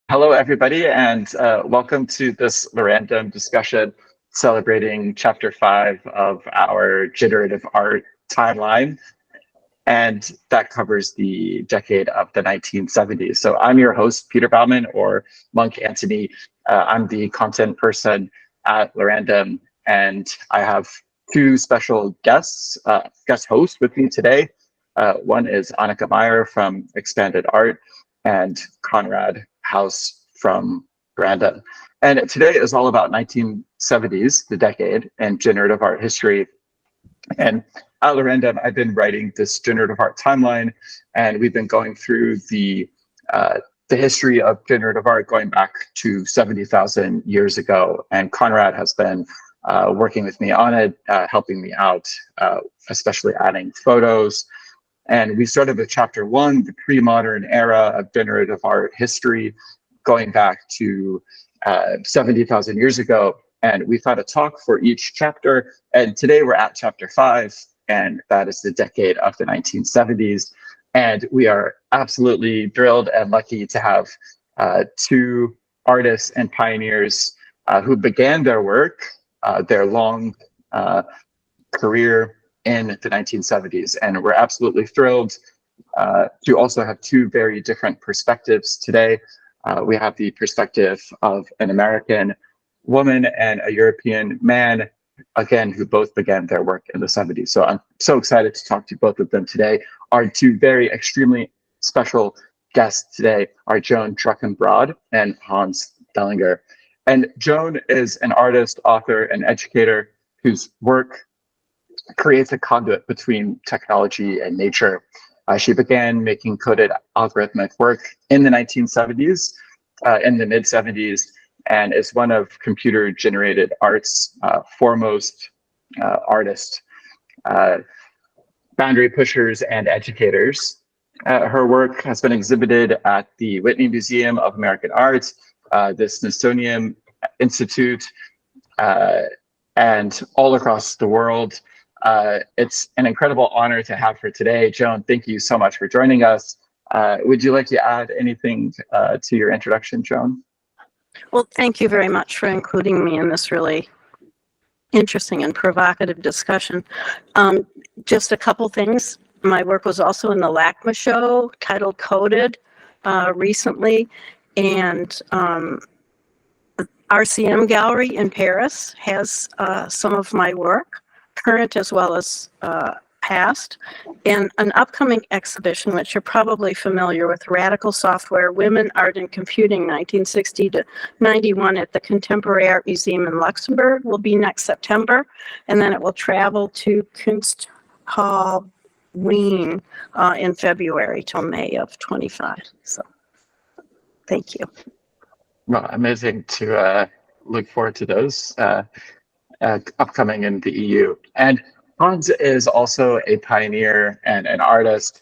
Hello, everybody, and welcome to this random discussion celebrating Chapter 5 of our Generative Art timeline, and that covers the decade of the 1970s. So I'm your host, Peter Bauman, or Monk Antony. I'm the content person at Lorandom, and I have two special guest hosts with me today. One is Annika Meyer from Expanded Art, and Conrad House from Granda. And today is all about 1970s, the decade, and generative art history. And at Lorandom, I've been writing this generative art timeline, and we've been going through the history of generative art going back to 70,000 years ago. And Conrad has been working with me on it, helping me out, especially adding photos. And we started with Chapter 1, the pre-modern era of generative art history, going back to 70,000 years ago. And we've had a talk for each chapter. And today we're at Chapter 5, and that is the decade of the 1970s. And we are absolutely thrilled and lucky to have two artists and pioneers who began their work, their long career in the 1970s. And we're absolutely thrilled to also have two very different perspectives today. We have the perspective of an American woman and a European man, again, who both began their work in the 70s. So I'm so excited to talk to both of them today. Our two very extremely special guests today are Joan Druckenbrod and Hans Dellinger. And Joan is an artist, author, and educator whose work creates a conduit between technology and nature. She began making coded algorithmic work in the 1970s, in the mid-70s, and is one of computer-generated art's foremost artists, boundary pushers, and educators. Her work has been exhibited at the Whitney Museum of American Art, the Smithsonian Institute, and all across the world. It's an incredible honor to have her today. Joan, thank you so much for joining us. Would you like to add anything to your introduction, Joan? Well, thank you very much for including me in this really interesting and provocative discussion. Just a couple things. My work was also in the LACMA show titled Coded recently, and RCM Gallery in Paris has some of my work, current as well as past, and an upcoming exhibition, which you're probably familiar with, Radical Software, Women, Art and Computing, 1960 to 91 at the Contemporary Art Museum in Luxembourg, will be next September, and then it will travel to Kunsthal Wien in February till May of 25. So, thank you. Well, amazing to look forward to those upcoming in the EU. And Hans is also a pioneer and an artist.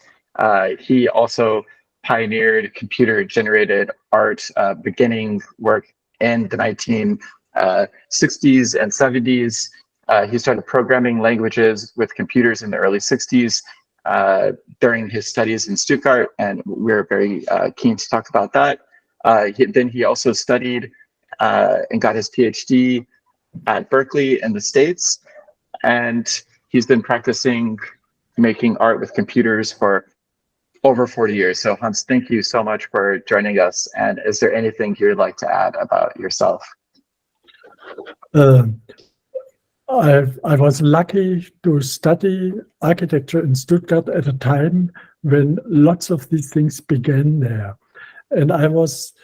He also pioneered computer-generated art, beginning work in the 1960s and 70s. He started programming languages with computers in the early 60s during his studies in Stuttgart, and we're very keen to talk about that. Then he also studied and got his PhD at Berkeley in the States, and he's been practicing making art with computers for over 40 years. So Hans, thank you so much for joining us. And is there anything you'd like to add about yourself? I was lucky to study architecture in Stuttgart at a time when lots of these things began there. And I was,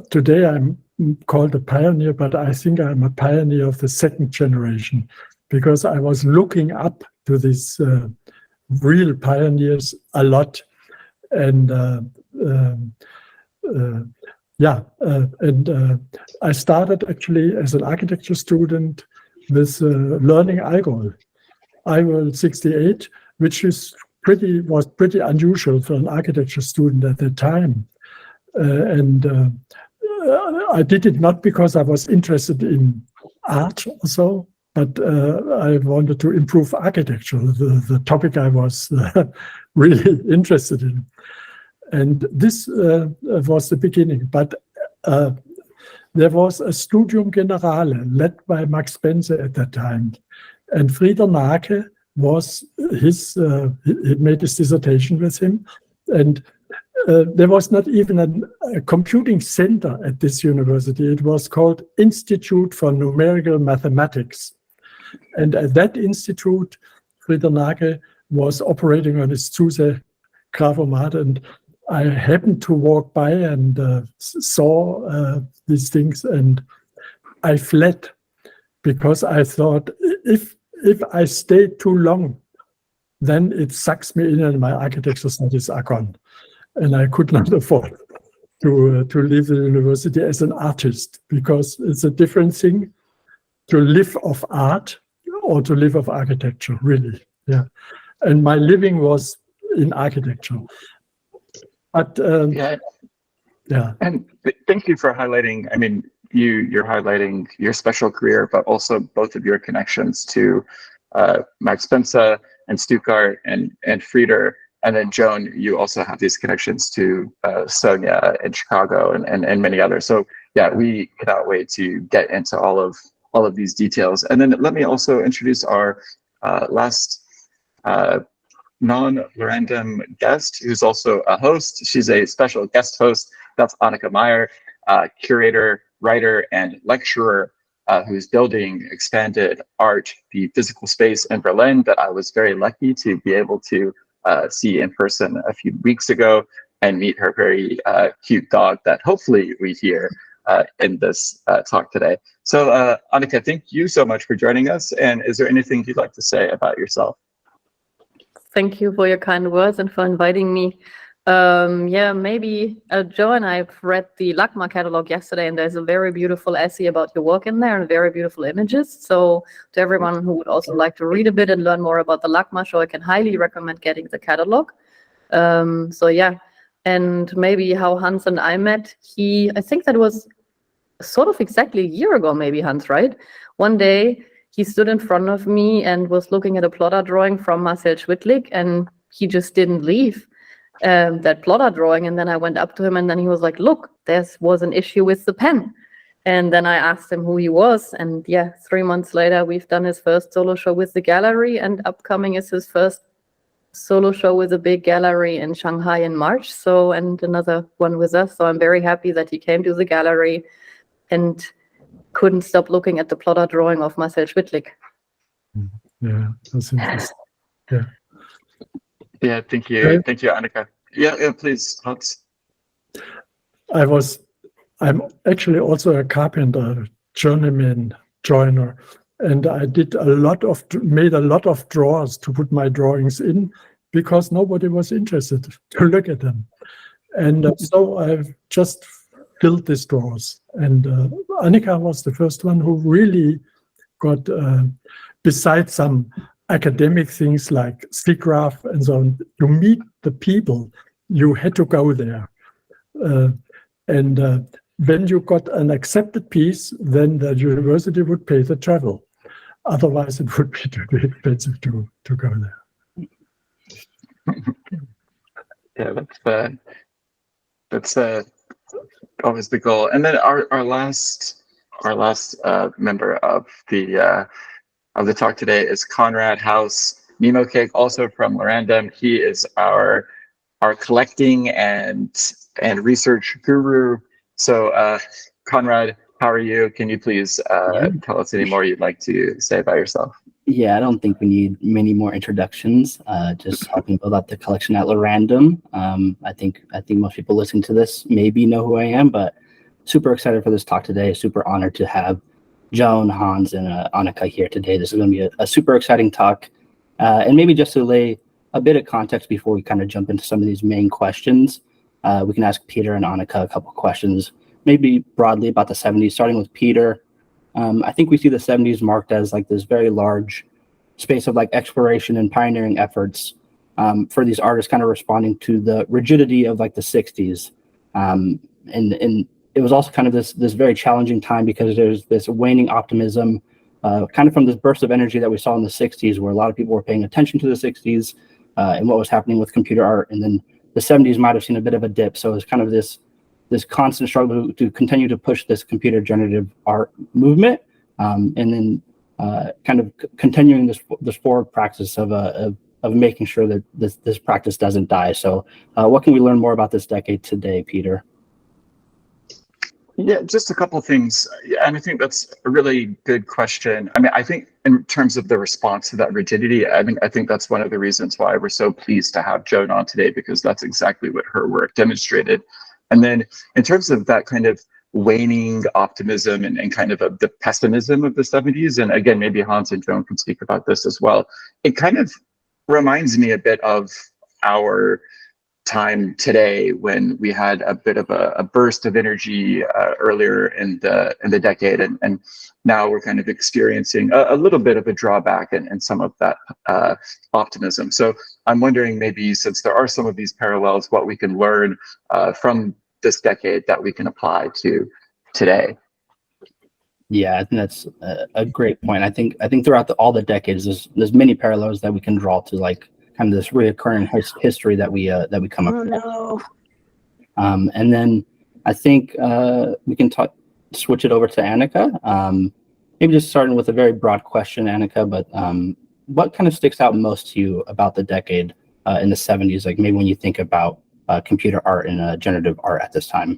today I'm called a pioneer, but I think I'm a pioneer of the second generation, because I was looking up to these real pioneers a lot. And I started actually as an architecture student with learning Algol 68, which was pretty unusual for an architecture student at the time. I did it not because I was interested in art or so, but I wanted to improve architecture, the topic I was really interested in. And this was the beginning. But there was a Studium Generale led by Max Bense at that time. And Frieder Nake was he made his dissertation with him. And there was not even a computing center at this university. It was called Institute for Numerical Mathematics. And at that institute, Frieder Nake was operating on his SUSE Graphomat, and I happened to walk by and saw these things, and I fled because I thought if I stayed too long, then it sucks me in and my architecture studies are gone. And I could not afford to leave the university as an artist, because it's a different thing to live of art or to live of architecture, really. Yeah. And my living was in architecture. But Yeah. yeah. And thank you for highlighting, I mean, you're highlighting your special career, but also both of your connections to Max Bense and Stuttgart and Frieder. And then Joan, you also have these connections to Sonia in Chicago and many others. So yeah, we cannot wait to get into all of these details. And then let me also introduce our last non-Lorandom guest, who's also a host. She's a special guest host. That's Annika Meyer, curator, writer, and lecturer who's building Expanded Art, the physical space in Berlin that I was very lucky to be able to see in person a few weeks ago and meet her very cute dog that hopefully we hear in this talk today. So Annika, thank you so much for joining us. And is there anything you'd like to say about yourself? Thank you for your kind words and for inviting me. Yeah, maybe Joe and I have read the LACMA catalog yesterday, and there's a very beautiful essay about your work in there and very beautiful images. So to everyone who would also like to read a bit and learn more about the LACMA show, I can highly recommend getting the catalog. So yeah, and maybe how Hans and I met. I think that was sort of exactly a year ago, maybe, Hans, right? One day he stood in front of me and was looking at a plotter drawing from Marcel Schwittlig, and he just didn't leave that plotter drawing. And then I went up to him, and then he was like, look, there was an issue with the pen. And then I asked him who he was. And yeah, 3 months later, we've done his first solo show with the gallery, and upcoming is his first solo show with a big gallery in Shanghai in March. So, and another one with us. So I'm very happy that he came to the gallery and couldn't stop looking at the plotter drawing of Marcel Schwittlig. Yeah, that's interesting. Yeah. Yeah, thank you. Thank you, Annika. Yeah, please, Hans. I'm actually also a carpenter, journeyman, joiner, and I made a lot of drawers to put my drawings in because nobody was interested to look at them. And so I've just filled these drawers. And Annika was the first one who really got, besides some academic things like SIGGRAPH and so on, to meet the people, you had to go there. And when you got an accepted piece, then the university would pay the travel. Otherwise, it would be too expensive to go there. Yeah, that's always the goal. And then our last member of the talk today is Konrad Haus Nimokig, also from Lorandom. He is our collecting and research guru. So Konrad, how are you? Can you please tell us any more you'd like to say about yourself? Yeah, I don't think we need many more introductions. Just helping build out the collection at Lorandom. I think most people listening to this maybe know who I am, but super excited for this talk today. Super honored to have Joan, Hans, and Annika here today. This is going to be a super exciting talk. And maybe just to lay a bit of context before we kind of jump into some of these main questions, we can ask Peter and Annika a couple questions, maybe broadly about the 70s, starting with Peter. I think we see the 70s marked as like this very large space of like exploration and pioneering efforts for these artists kind of responding to the rigidity of like the 60s. And it was also kind of this very challenging time because there's this waning optimism kind of from this burst of energy that we saw in the 60s, where a lot of people were paying attention to the 60s and what was happening with computer art. And then the 70s might have seen a bit of a dip. So it's kind of this constant struggle to continue to push this computer generative art movement, and then kind of continuing this forward practice of making sure that this practice doesn't die. So what can we learn more about this decade today, Peter? Yeah, just a couple of things. And I think that's a really good question. I mean, I think in terms of the response to that rigidity, I think that's one of the reasons why we're so pleased to have Joan on today, because that's exactly what her work demonstrated. And then in terms of that kind of waning optimism and kind of the pessimism of the 70s, and again, maybe Hans and Joan can speak about this as well, it kind of reminds me a bit of our time today, when we had a bit of a burst of energy earlier in the decade, and now we're kind of experiencing a little bit of a drawback in some of that optimism. So I'm wondering, maybe since there are some of these parallels, what we can learn from this decade that we can apply to today. Yeah, I think that's a great point. I think throughout all the decades, there's many parallels that we can draw to, like, kind of this reoccurring history that we come up Oh, with. no. And then I think we can switch it over to Annika. Maybe just starting with a very broad question, Annika, but what kind of sticks out most to you about the decade in the 70s? Like, maybe when you think about computer art and generative art at this time.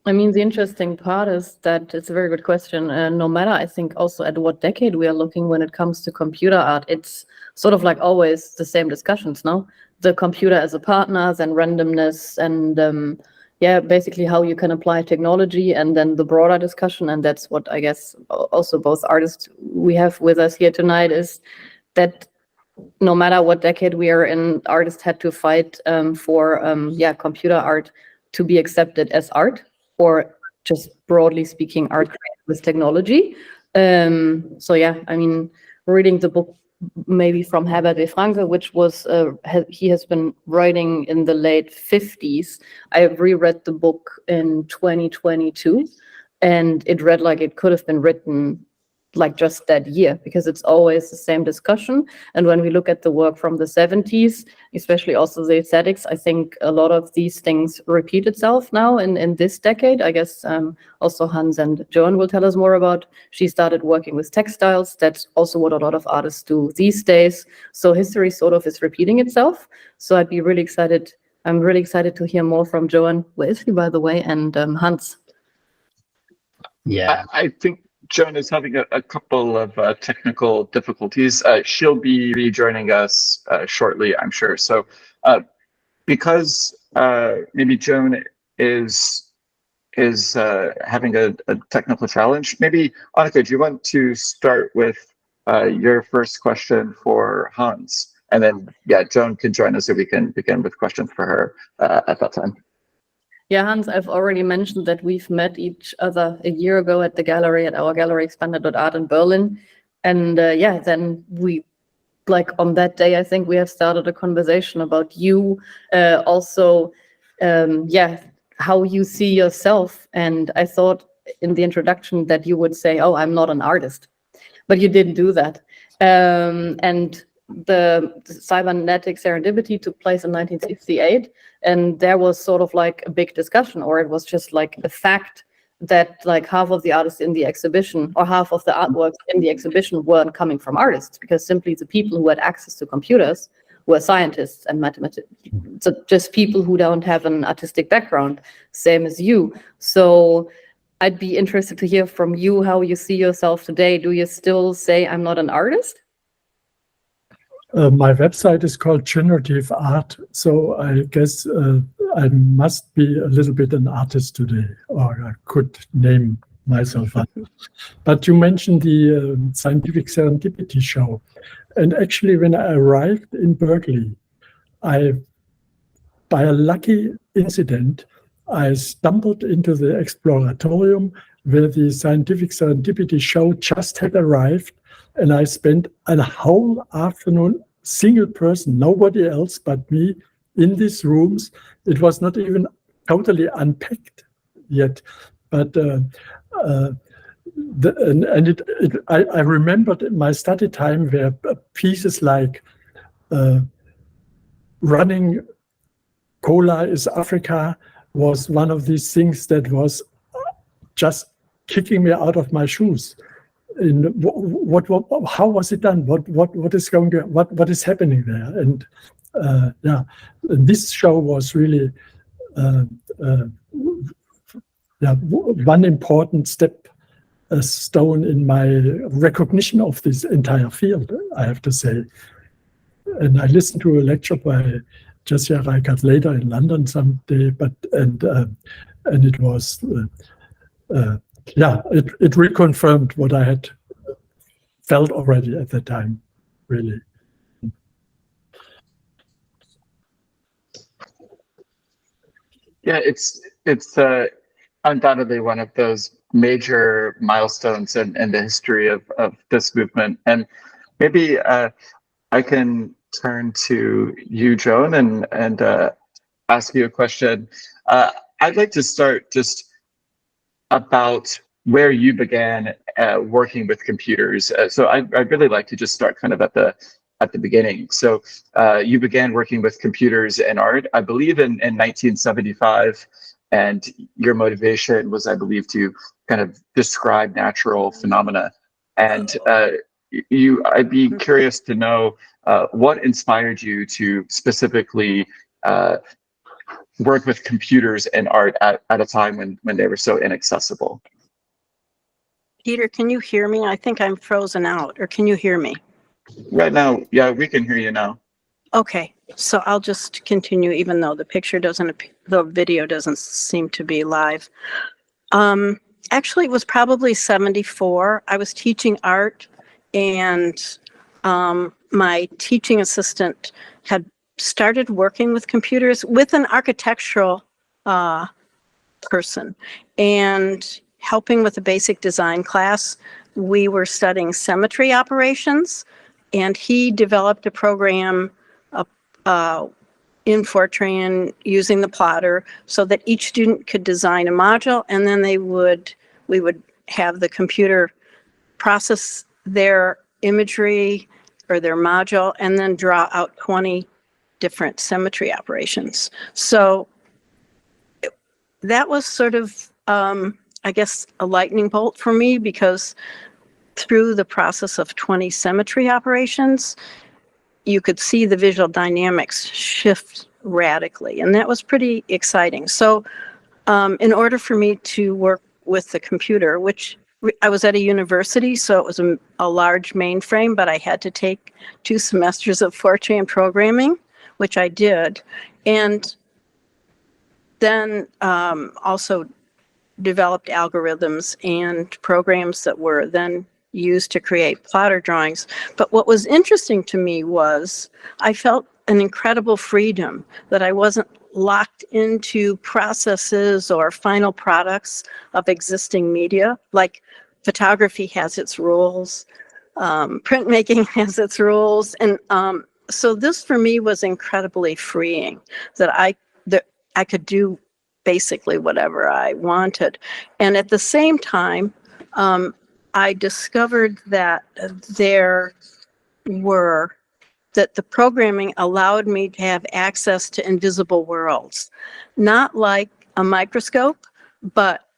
I mean, the interesting part is that it's a very good question. No matter, I think, also at what decade we are looking when it comes to computer art, it's sort of like always the same discussions, no? The computer as a partner, then randomness, and basically how you can apply technology, and then the broader discussion. And that's what I guess also both artists we have with us here tonight is that no matter what decade we are in, artists had to fight for computer art to be accepted as art, or just broadly speaking, art created with technology. So yeah, I mean, reading the book maybe from Herbert W. Franke, which was he has been writing in the late 50s. I reread the book in 2022, and it read like it could have been written like just that year, because it's always the same discussion. And when we look at the work from the 70s, especially also the aesthetics, I think a lot of these things repeat itself now in this decade. I guess also Hans and Joan will tell us more about. She started working with textiles. That's also what a lot of artists do these days. So history sort of is repeating itself. So I'd be really excited. I'm really excited to hear more from Joan, where is he, by the way, and Hans. Yeah, I think Joan is having a couple of technical difficulties. She'll be rejoining us shortly, I'm sure. So because maybe Joan is having a technical challenge, maybe Annika, do you want to start with your first question for Hans? And then, yeah, Joan can join us so we can begin with questions for her at that time. Yeah, Hans, I've already mentioned that we've met each other a year ago at the gallery, at our gallery Expanded.art in Berlin. And then we, like on that day, I think we have started a conversation about you, also, how you see yourself. And I thought in the introduction that you would say, oh, I'm not an artist, but you didn't do that. And the cybernetic serendipity took place in 1968, and there was sort of like a big discussion, or it was just like a fact that like half of the artists in the exhibition, or half of the artworks in the exhibition, weren't coming from artists, because simply the people who had access to computers were scientists and mathematicians, so just people who don't have an artistic background, same as you. So I'd be interested to hear from you how you see yourself today. Do you still say I'm not an artist? My website is called Generative Art, so I guess I must be a little bit an artist today, or I could name myself that. But you mentioned the Scientific Serendipity Show, and actually when I arrived in Berkeley, by a lucky incident, I stumbled into the Exploratorium where the Scientific Serendipity Show just had arrived. And I spent a whole afternoon, single person, nobody else but me, in these rooms. It was not even totally unpacked yet, but I remembered my study time where pieces like running Cola is Africa was one of these things that was just kicking me out of my shoes. In how was it done? What is going to, what is happening there? And yeah, this show was really one important stone in my recognition of this entire field, I have to say. And I listened to a lecture by Jessia Reichert later in London someday, and it was it reconfirmed what I had felt already at that time, really. Yeah, it's undoubtedly one of those major milestones in the history of this movement. And maybe I can turn to you, Joan, and ask you a question. I'd like to start just about where you began working with computers. So I'd really like to just start kind of at the beginning. So you began working with computers and art, I believe, in 1975, and your motivation was, I believe, to kind of describe natural phenomena. And I'd be curious to know what inspired you to specifically work with computers and art at a time when they were so inaccessible. Peter, can you hear me? I think I'm frozen out, or can you hear me? Right now, yeah, we can hear you now. Okay, so I'll just continue, even though the video doesn't seem to be live. Actually, it was probably 74. I was teaching art, and my teaching assistant had started working with computers with an architectural person, and helping with a basic design class. We were studying symmetry operations, and he developed a program in Fortran using the plotter so that each student could design a module, and then we would have the computer process their imagery or their module and then draw out 20 different symmetry operations. So that was sort of, I guess, a lightning bolt for me, because through the process of 20 symmetry operations, you could see the visual dynamics shift radically, and that was pretty exciting. So in order for me to work with the computer, which I was at a university, so it was a large mainframe, but I had to take 2 semesters of Fortran programming, which I did, and then also developed algorithms and programs that were then used to create plotter drawings. But what was interesting to me was I felt an incredible freedom, that I wasn't locked into processes or final products of existing media. Like photography has its rules, printmaking has its rules, and so this for me was incredibly freeing, that I could do basically whatever I wanted. And at the same time, I discovered that that the programming allowed me to have access to invisible worlds, not like a microscope, but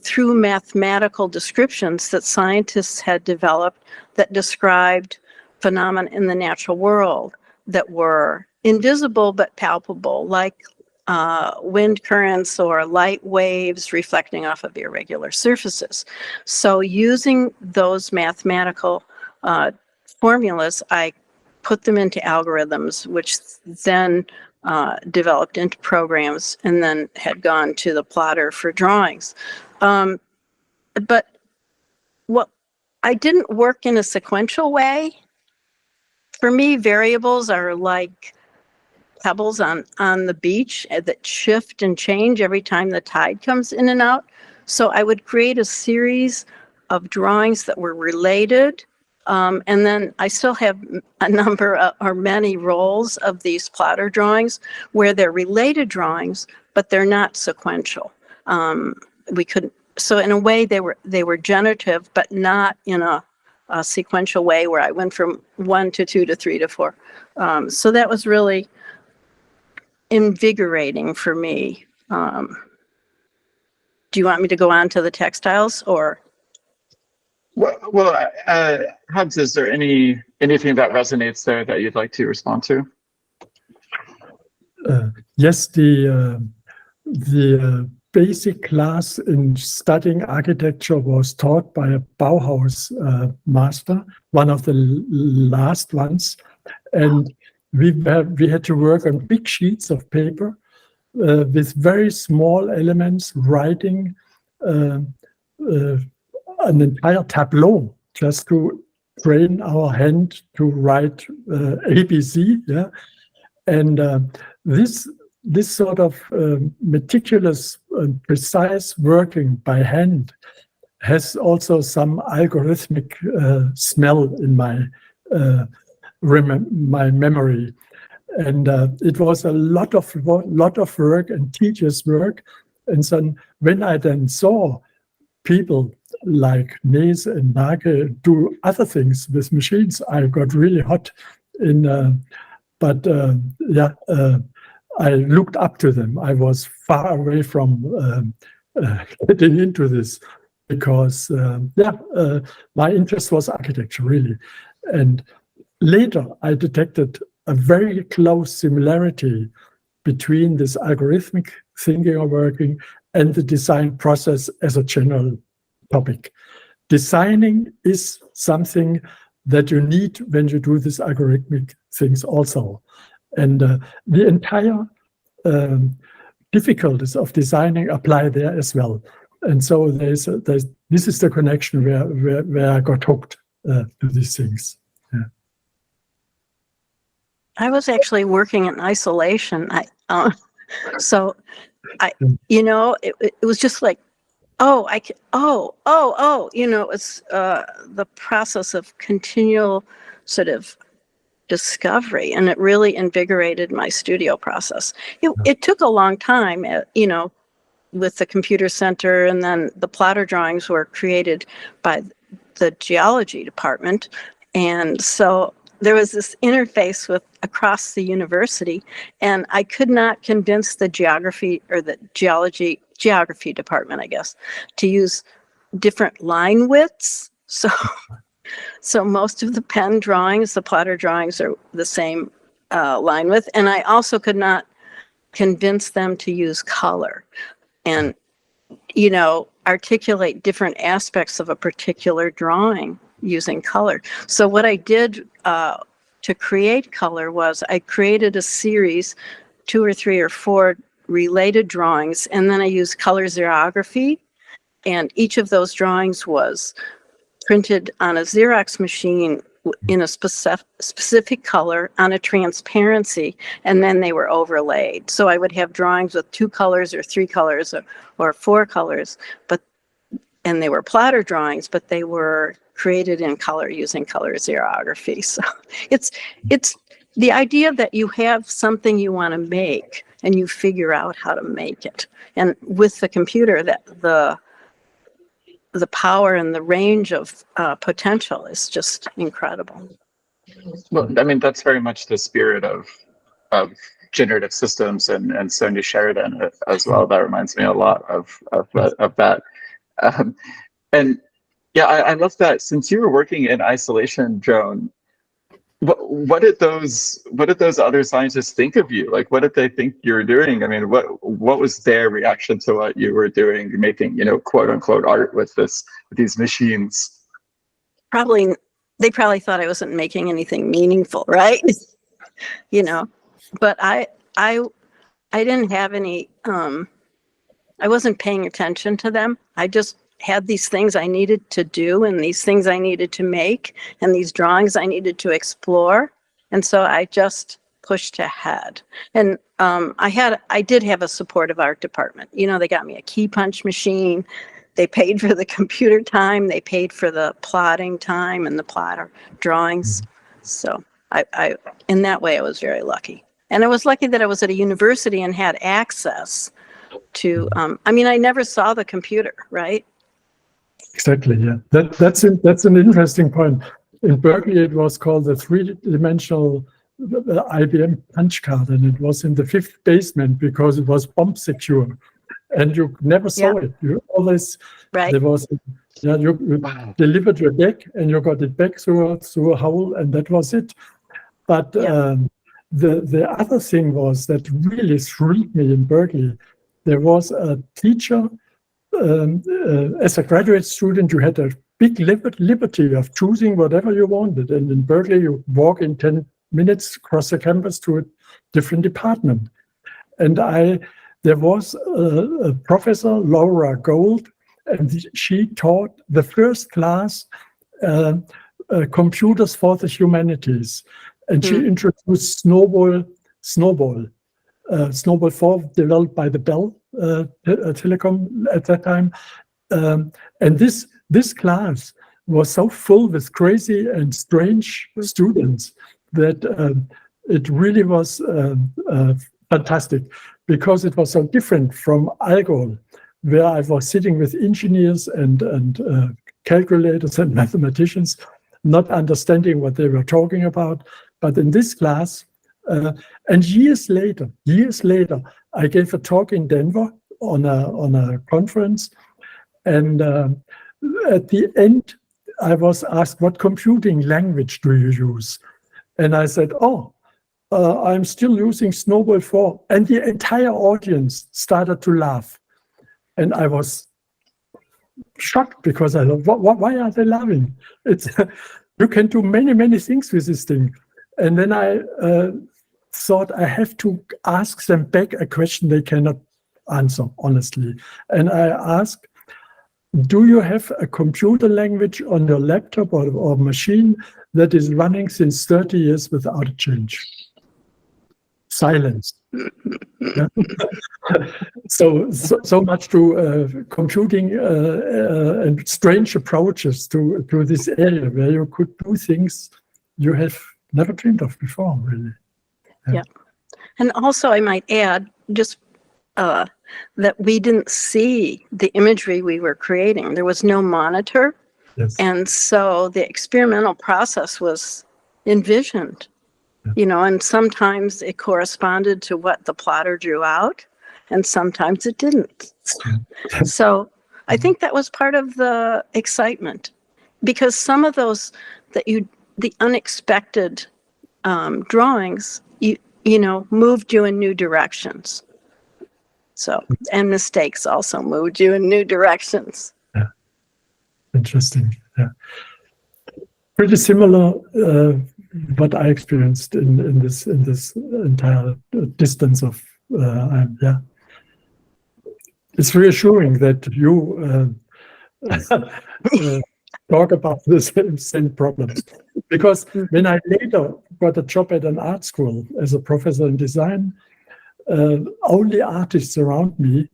through mathematical descriptions that scientists had developed that described phenomena in the natural world that were invisible but palpable, like wind currents or light waves reflecting off of irregular surfaces. So using those mathematical formulas, I put them into algorithms, which then developed into programs and then had gone to the plotter for drawings. But I didn't work in a sequential way. For me, variables are like pebbles on the beach that shift and change every time the tide comes in and out. So I would create a series of drawings that were related. And then I still have a number or many rolls of these plotter drawings where they're related drawings, but they're not sequential. So in a way they were generative, but not in a sequential way where I went from 1 to 2 to 3 to 4. So that was really invigorating for me. Do you want me to go on to the textiles or? Well, Hubs, is there anything that resonates there that you'd like to respond to? Yes, the basic class in studying architecture was taught by a Bauhaus master, one of the last ones, and we had to work on big sheets of paper with very small elements, writing an entire tableau just to train our hand to write ABC. Yeah, and this sort of meticulous and precise working by hand has also some algorithmic smell in my my memory. And it was a lot of work and teachers' work. And so when I then saw people like Nees and Nage do other things with machines, I got really hot. I looked up to them. I was far away from getting into this because, my interest was architecture, really. And later, I detected a very close similarity between this algorithmic thinking or working and the design process as a general topic. Designing is something that you need when you do these algorithmic things also. And the entire difficulties of designing apply there as well. And so this is the connection where I got hooked to these things. Yeah. I was actually working in isolation. It was just like, it's the process of continual sort of discovery, and it really invigorated my studio process. It took a long time, with the computer center, and then the plotter drawings were created by the geology department. And so there was this interface across the university, and I could not convince the geography or the geography department, I guess, to use different line widths. So most of the pen drawings, the plotter drawings, are the same line width. And I also could not convince them to use color and, articulate different aspects of a particular drawing using color. So what I did to create color was I created a series, 2 or 3 or 4 related drawings, and then I used color xerography, and each of those drawings was printed on a Xerox machine in a specific color on a transparency, and then they were overlaid. So I would have drawings with 2 colors or 3 colors or 4 colors, and they were plotter drawings, but they were created in color using color xerography. So it's the idea that you have something you want to make and you figure out how to make it. And with the computer, that the power and the range of potential is just incredible. Well, I mean, that's very much the spirit of generative systems and Sonia Sheridan as well. That reminds me a lot of that. And yeah, I love that. Since you were working in isolation, Joan, what did those other scientists think of you? Like, what did they think you were doing? I mean, what was their reaction to what you were doing, making, quote unquote art with these machines? They probably thought I wasn't making anything meaningful, right? But I didn't have any. I wasn't paying attention to them. I just had these things I needed to do, and these things I needed to make, and these drawings I needed to explore. And so I just pushed ahead. And I did have a supportive art department. They got me a key punch machine. They paid for the computer time. They paid for the plotting time and the plotter drawings. So I in that way, I was very lucky. And I was lucky that I was at a university and had access to, I never saw the computer, right? Exactly, yeah. That's an interesting point. In Berkeley, it was called the three-dimensional the IBM punch card, and it was in the 5th basement because it was bomb secure, and you never saw it. You always Right. there was you Wow. delivered your deck and you got it back through a hole, and that was it. But the other thing was that really thrilled me in Berkeley. There was a teacher. As a graduate student, you had a big liberty of choosing whatever you wanted. And in Berkeley, you walk in 10 minutes across the campus to a different department. And there was a professor, Laura Gold, and she taught the first class computers for the humanities. And she introduced Snowball 4, developed by the Bell Telecom at that time. And this class was so full with crazy and strange students that it really was fantastic, because it was so different from Algol, where I was sitting with engineers and calculators and mathematicians, not understanding what they were talking about. But in this class, and years later, I gave a talk in Denver on a conference, and at the end, I was asked, "What computing language do you use?" And I said, I'm still using Snowball 4. And the entire audience started to laugh. And I was shocked, because I thought, why are they laughing? You can do many things with this thing. And then I thought I have to ask them back a question they cannot answer, honestly. And I asked, do you have a computer language on your laptop or machine that is running since 30 years without a change? Silence. Yeah. So much to computing and strange approaches to this area where you could do things you have never dreamed of before, really. Yeah. And also, I might add, just that we didn't see the imagery we were creating. There was no monitor. Yes. And so the experimental process was envisioned, and sometimes it corresponded to what the plotter drew out, and sometimes it didn't. So I think that was part of the excitement, because some of those the unexpected drawings, moved you in new directions. So, and mistakes also moved you in new directions. Yeah. Interesting. Yeah. Pretty similar what I experienced in this entire distance of It's reassuring that you talk about the same problems, because when I later got a job at an art school as a professor in design, only artists around me,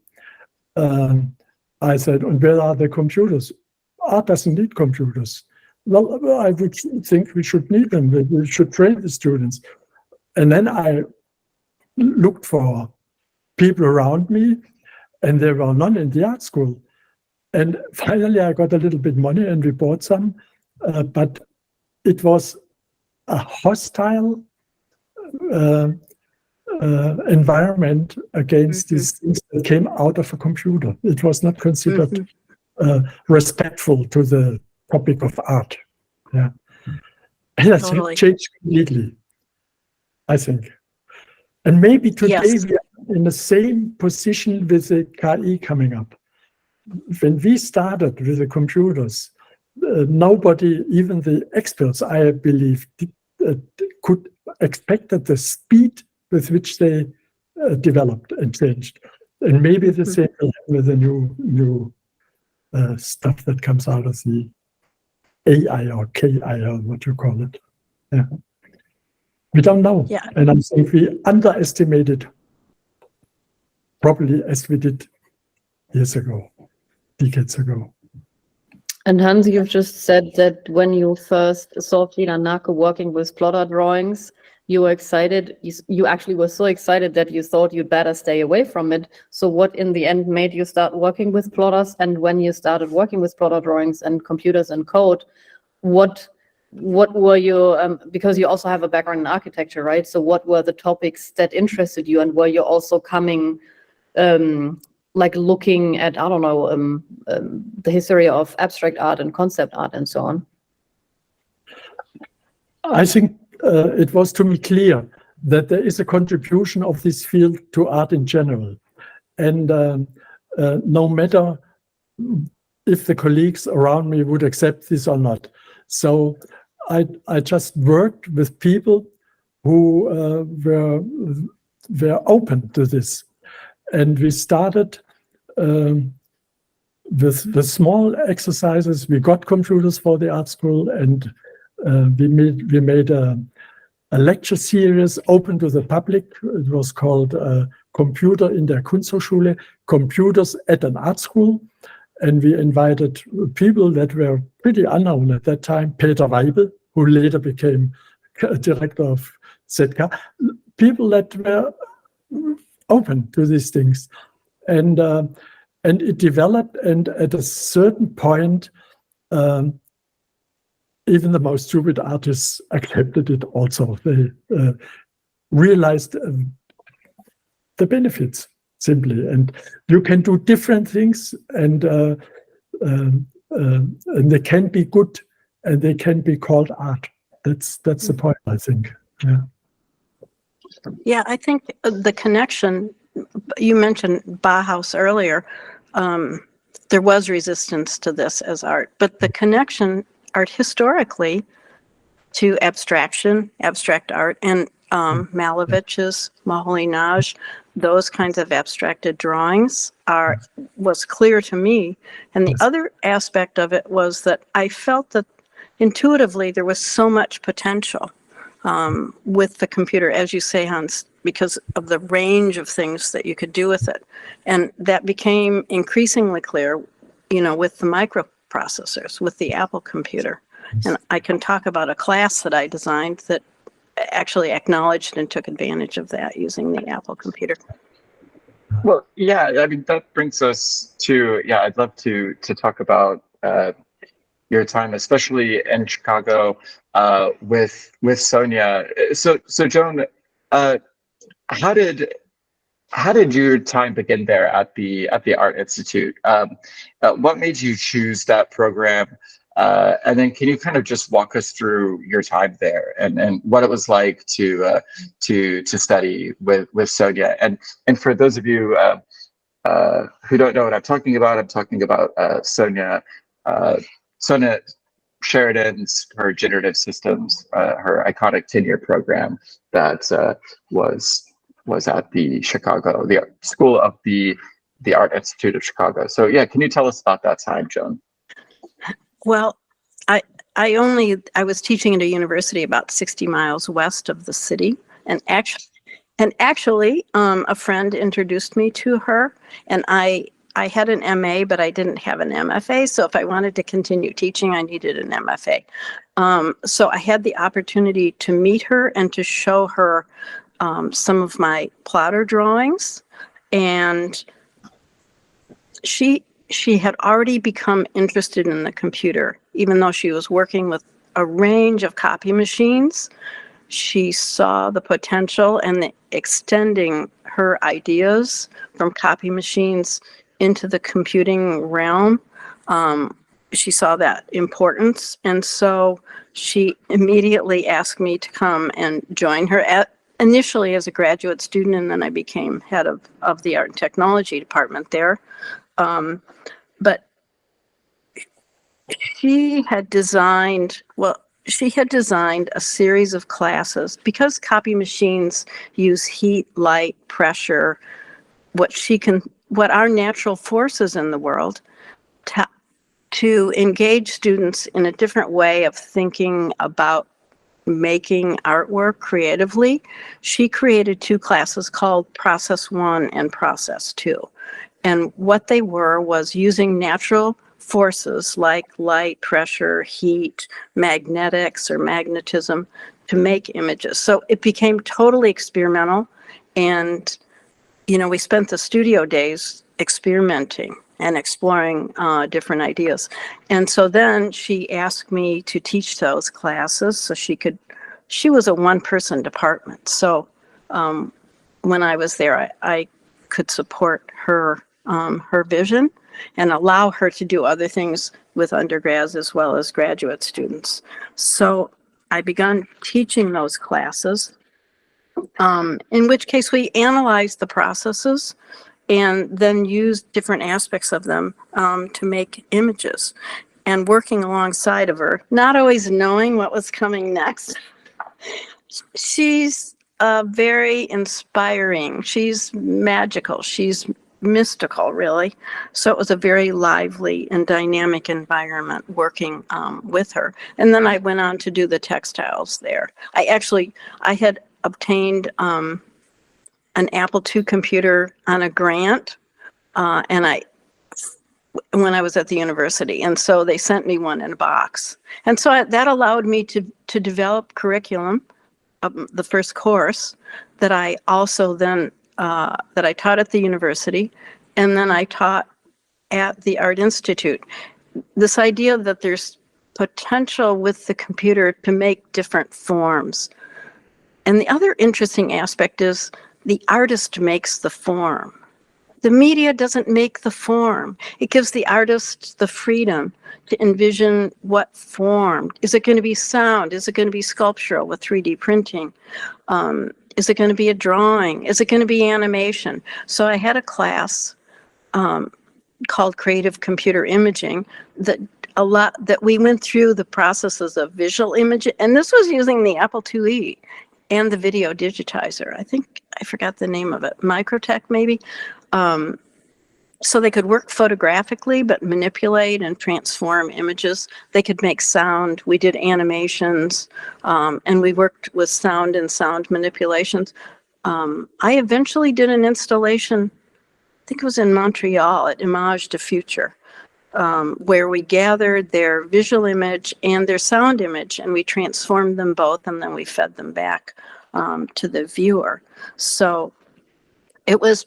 I said, and where are the computers? Art doesn't need computers. Well, I would think we should need them. We should train the students. And then I looked for people around me, and there were none in the art school. And finally, I got a little bit money, and we bought some. But it was a hostile environment against these things that came out of a computer. It was not considered respectful to the topic of art. Yeah, it has Totally. changed completely, I think. And maybe today Yes. we are in the same position with the KI coming up. When we started with the computers, nobody, even the experts, I believe, could expect that the speed with which they developed and changed. And maybe the same will happen with the new stuff that comes out of the AI or KI or what you call it. Yeah. We don't know. Yeah. And I think we underestimated, probably as we did years ago, decades ago. And Hans, you've just said that when you first saw Frida Nake working with plotter drawings, you were excited. You actually were so excited that you thought you'd better stay away from it. So what in the end made you start working with plotters? And when you started working with plotter drawings and computers and code, what what were your, because you also have a background in architecture, right? So what were the topics that interested you, and were you also coming, like looking at, I don't know, the history of abstract art and concept art and so on? I think it was to me clear that there is a contribution of this field to art in general. And no matter if the colleagues around me would accept this or not. So I just worked with people who were open to this. And we started with small exercises. We got computers for the art school, and we made a lecture series open to the public. It was called Computer in der Kunsthochschule, Computers at an Art School. And we invited people that were pretty unknown at that time. Peter Weibel, who later became director of ZK. People that were open to these things. And it developed, and at a certain point, even the most stupid artists accepted it also. They realized the benefits, simply. And you can do different things, and they can be good, and they can be called art. That's the point, I think. Yeah. Yeah, I think the connection, you mentioned Bauhaus earlier, there was resistance to this as art, but the connection art historically to abstraction, abstract art, and Malevich's Moholy-Nagy, those kinds of abstracted drawings was clear to me. And the other aspect of it was that I felt that intuitively there was so much potential with the computer, as you say, Hans, because of the range of things that you could do with it. And that became increasingly clear, with the microprocessors, with the Apple computer. And I can talk about a class that I designed that actually acknowledged and took advantage of that using the Apple computer. Well, yeah, I mean, that brings us to, I'd love to talk about your time, especially in Chicago, with Sonia. So Joan, how did your time begin there at the Art Institute? What made you choose that program? And then can you kind of just walk us through your time there and what it was like to study with Sonia? And for those of you who don't know what I'm talking about Sonia Sheridan's, her generative systems, her iconic 10-year program that was at the Chicago, the School of the Art Institute of Chicago. So yeah, can you tell us about that time, Joan? Well, I was teaching at a university about 60 miles west of the city, and actually, a friend introduced me to her, and I had an MA, but I didn't have an MFA. So if I wanted to continue teaching, I needed an MFA. So I had the opportunity to meet her and to show her some of my plotter drawings, and she had already become interested in the computer, even though she was working with a range of copy machines. She saw the potential and extending her ideas from copy machines into the computing realm. She saw that importance. And so she immediately asked me to come and join her initially as a graduate student, and then I became head of the art and technology department there. But she had designed a series of classes because copy machines use heat, light, pressure, what are natural forces in the world, to engage students in a different way of thinking about making artwork creatively. She created two classes called Process 1 and Process 2. And what they were was using natural forces like light, pressure, heat, magnetics or magnetism to make images. So it became totally experimental. And, we spent the studio days experimenting and exploring different ideas. And so then she asked me to teach those classes so she was a one-person department. So when I was there, I could support her vision and allow her to do other things with undergrads as well as graduate students. So I began teaching those classes, in which case we analyzed the processes and then used different aspects of them to make images. And working alongside of her, not always knowing what was coming next. She's very inspiring. She's magical. She's mystical, really. So it was a very lively and dynamic environment working with her. And then I went on to do the textiles there. I had obtained an Apple II computer on a grant, and when I was at the university, and so they sent me one in a box, and so that allowed me to develop curriculum, the first course that I also then that I taught at the university, and then I taught at the Art Institute. This idea that there's potential with the computer to make different forms, and the other interesting aspect is the artist makes the form. The media doesn't make the form. It gives the artist the freedom to envision what form. Is it going to be sound? Is it going to be sculptural with 3D printing? Is it going to be a drawing? Is it going to be animation? So I had a class called Creative Computer Imaging that we went through the processes of visual imaging, and this was using the Apple IIe and the video digitizer. I forgot the name of it, Microtech maybe. So they could work photographically, but manipulate and transform images. They could make sound. We did animations, and we worked with sound and sound manipulations. I eventually did an installation, I think it was in Montreal at Image de Future, where we gathered their visual image and their sound image, and we transformed them both, and then we fed them back to the viewer. So it was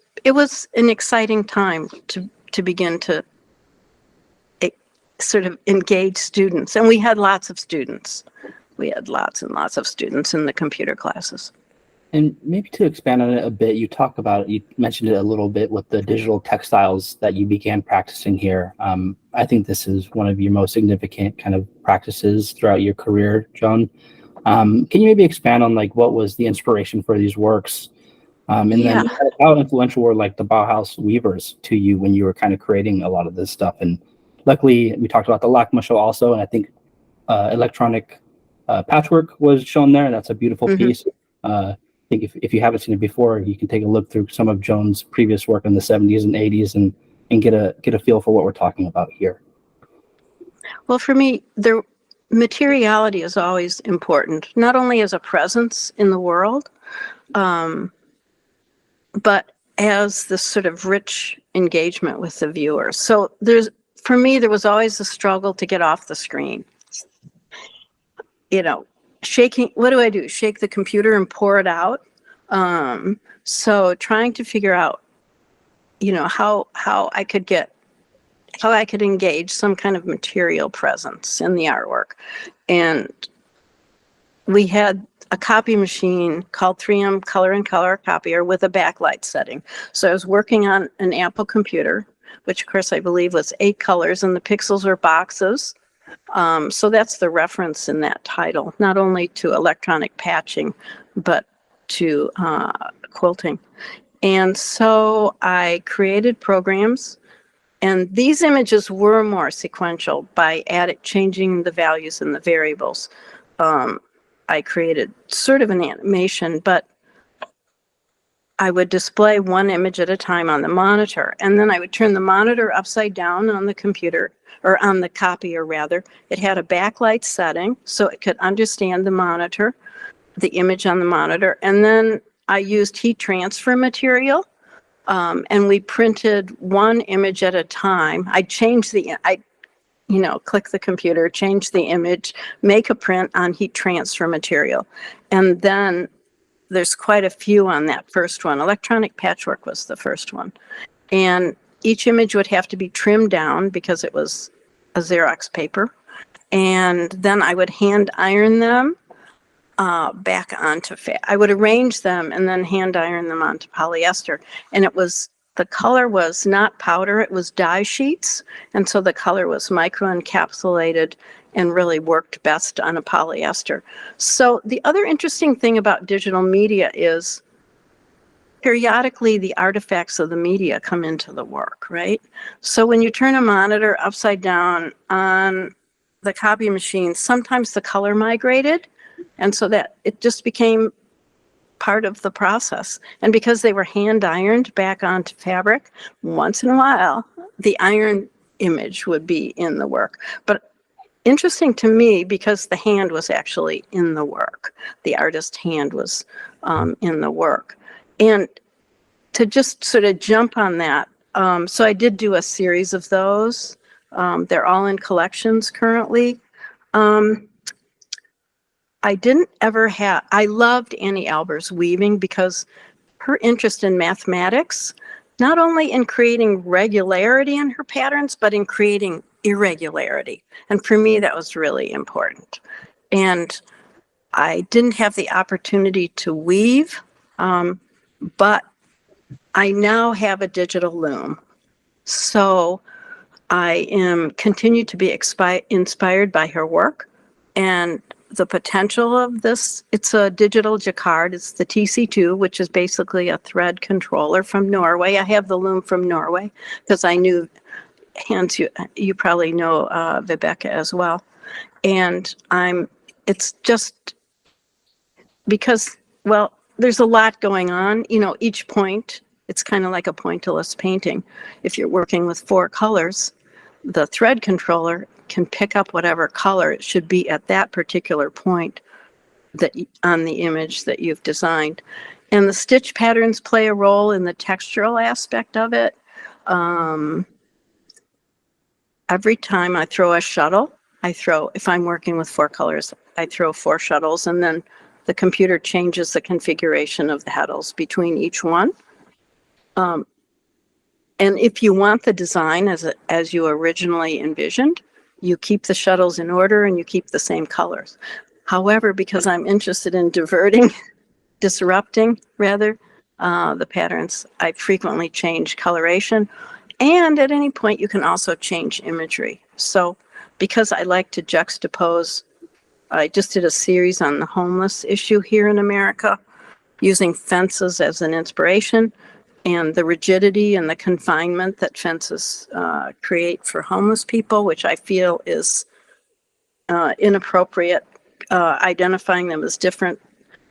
an exciting time to begin to sort of engage students, and we had lots of students. We had lots and lots of students in the computer classes. And maybe to expand on it a bit, you mentioned it a little bit with the digital textiles that you began practicing here. I think this is one of your most significant kind of practices throughout your career, Joan. Can you maybe expand on like what was the inspiration for these works? Then how influential were like the Bauhaus weavers to you when you were kind of creating a lot of this stuff? And luckily we talked about the LACMA show also, and I think electronic patchwork was shown there, and that's a beautiful piece. I think if you haven't seen it before, you can take a look through some of Joan's previous work in the 70s and 80s and get a feel for what we're talking about here. Well, for me, materiality is always important, not only as a presence in the world, but as this sort of rich engagement with the viewer. So for me, there was always a struggle to get off the screen. Shaking, what do I do? Shake the computer and pour it out? So trying to figure out, how I could engage some kind of material presence in the artwork. And we had a copy machine called 3M Color and Color Copier with a backlight setting. So I was working on an Apple computer, which of course I believe was 8 colors, and the pixels were boxes. So that's the reference in that title, not only to electronic patching, but to quilting. And so I created programs, and these images were more sequential by changing the values and the variables. I created sort of an animation, but I would display one image at a time on the monitor, and then I would turn the monitor upside down on the computer, or on the copier rather. It had a backlight setting, so it could understand the monitor, the image on the monitor, and then I used heat transfer material, and we printed one image at a time. I'd click the computer, change the image, make a print on heat transfer material. And then there's quite a few on that first one. Electronic patchwork was the first one. And each image would have to be trimmed down because it was a Xerox paper. And then I would hand iron them back onto I would arrange them and then hand iron them onto polyester. And the color was not powder, it was dye sheets. And so the color was microencapsulated and really worked best on a polyester. So the other interesting thing about digital media is periodically the artifacts of the media come into the work, right? So when you turn a monitor upside down on the copy machine, sometimes the color migrated, and so that it just became part of the process. And because they were hand ironed back onto fabric, once in a while, the iron image would be in the work. But interesting to me, because the hand was actually in the work. The artist's hand was in the work. And to just sort of jump on that, so I did do a series of those. They're all in collections currently. I loved Annie Alber's weaving because her interest in mathematics, not only in creating regularity in her patterns, but in creating irregularity. And for me, that was really important. And I didn't have the opportunity to weave, but I now have a digital loom. So I continue to be inspired by her work and the potential of this. It's a digital jacquard. It's the TC2, which is basically a thread controller from Norway. I have the loom from Norway because I knew Hans, you probably know Vibeke as well. And it's just because, well, there's a lot going on. You know, each point, it's kind of like a pointillist painting. If you're working with 4 colors, the thread controller can pick up whatever color it should be at that particular point on the image that you've designed. And the stitch patterns play a role in the textural aspect of it. Every time I throw a shuttle, if I'm working with 4 colors, I throw 4 shuttles, and then the computer changes the configuration of the heddles between each one. And if you want the design as you originally envisioned, you keep the shuttles in order and you keep the same colors. However, because I'm interested in disrupting the patterns, I frequently change coloration. And at any point, you can also change imagery. So because I like to juxtapose, I just did a series on the homeless issue here in America, using fences as an inspiration, and the rigidity and the confinement that fences create for homeless people, which I feel is inappropriate, identifying them as different.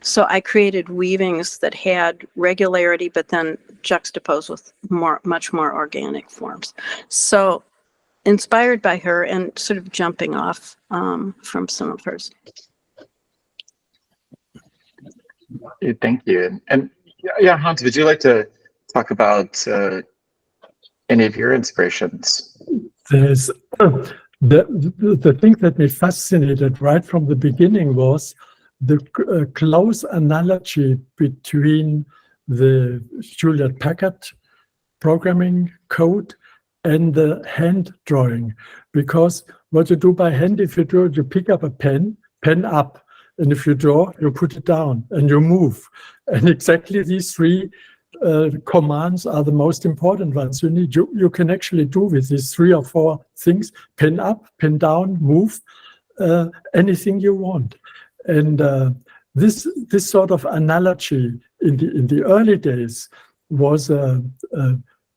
So I created weavings that had regularity, but then juxtaposed with much more organic forms. So inspired by her and sort of jumping off from some of hers. Thank you. And yeah, Hans, would you like to talk about any of your inspirations? There's the thing that me fascinated right from the beginning was the close analogy between the Hewlett-Packard programming code and the hand drawing. Because what you do by hand, if you draw, you pick up a pen up, and if you draw, you put it down and you move. And exactly these 3 commands are the most important ones you need. You can actually do with these 3 or 4 things: pen up, pen down, move, anything you want. And this sort of analogy in the early days was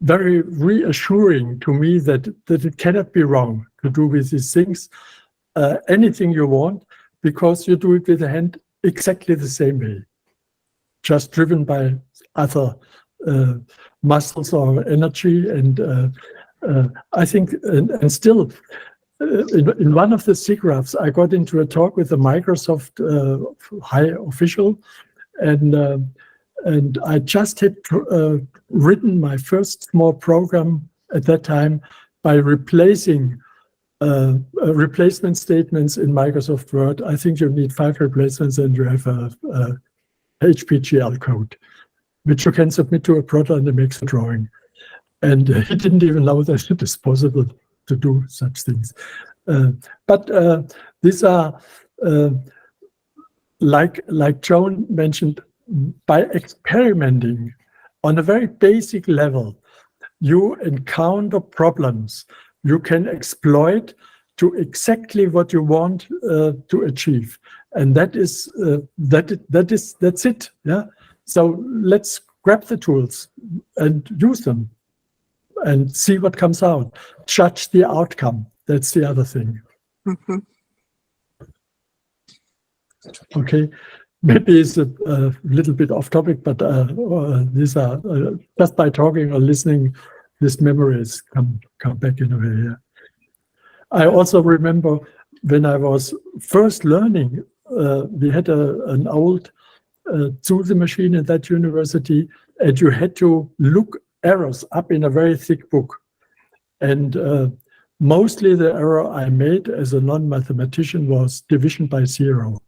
very reassuring to me that it cannot be wrong to do with these things anything you want, because you do it with the hand exactly the same way, just driven by other muscles or energy. And I think, and still, in one of the SIGGRAPHs, I got into a talk with a Microsoft high official, and I just had written my first small program at that time by replacing replacement statements in Microsoft Word. I think you need 5 replacements and you have a HPGL code, which you can submit to a proton and it makes a drawing. and he didn't even know that it is possible to do such things. But these are, like Joan mentioned, by experimenting on a very basic level, you encounter problems you can exploit to exactly what you want to achieve, and that's it. Yeah. So let's grab the tools and use them, and see what comes out. Judge the outcome. That's the other thing. Mhm. Okay. Maybe it's a little bit off topic, but these are just by talking or listening, these memories come back in a way. Yeah. I also remember when I was first learning, we had an old Zuse machine in that university, and you had to look errors up in a very thick book. And mostly the error I made as a non-mathematician was division by 0.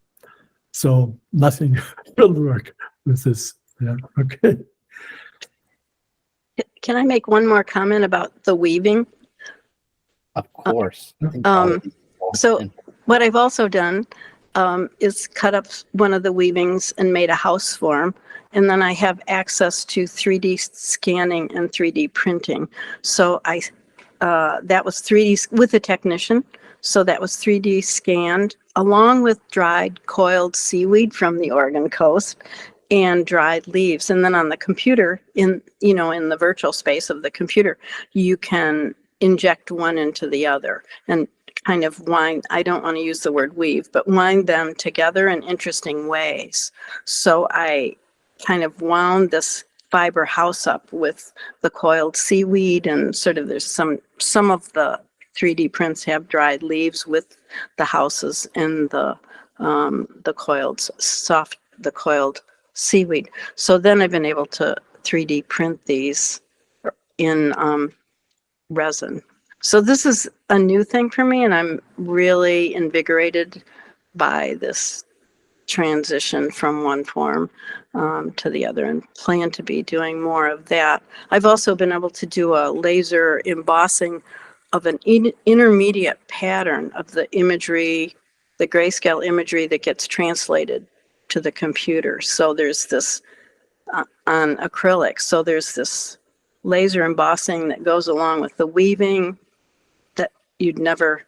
So nothing will work with this. Yeah. Okay. Can I make one more comment about the weaving? Of course. I think So what I've also done is cut up one of the weavings and made a house form. And then I have access to 3D scanning and 3D printing. So that was 3D with a technician. So that was 3D scanned along with dried coiled seaweed from the Oregon coast and dried leaves. And then on the computer, in the virtual space of the computer, you can inject one into the other and kind of wind, I don't want to use the word weave, but wind them together in interesting ways. So I kind of wound this fiber house up with the coiled seaweed, and sort of there's some of the 3D prints have dried leaves with the houses and the coiled seaweed. So then I've been able to 3D print these in resin. So this is a new thing for me, and I'm really invigorated by this transition from one form to the other, and plan to be doing more of that. I've also been able to do a laser embossing of an intermediate pattern of the imagery, the grayscale imagery that gets translated to the computer. So there's this on acrylic. So there's this laser embossing that goes along with the weaving that you'd never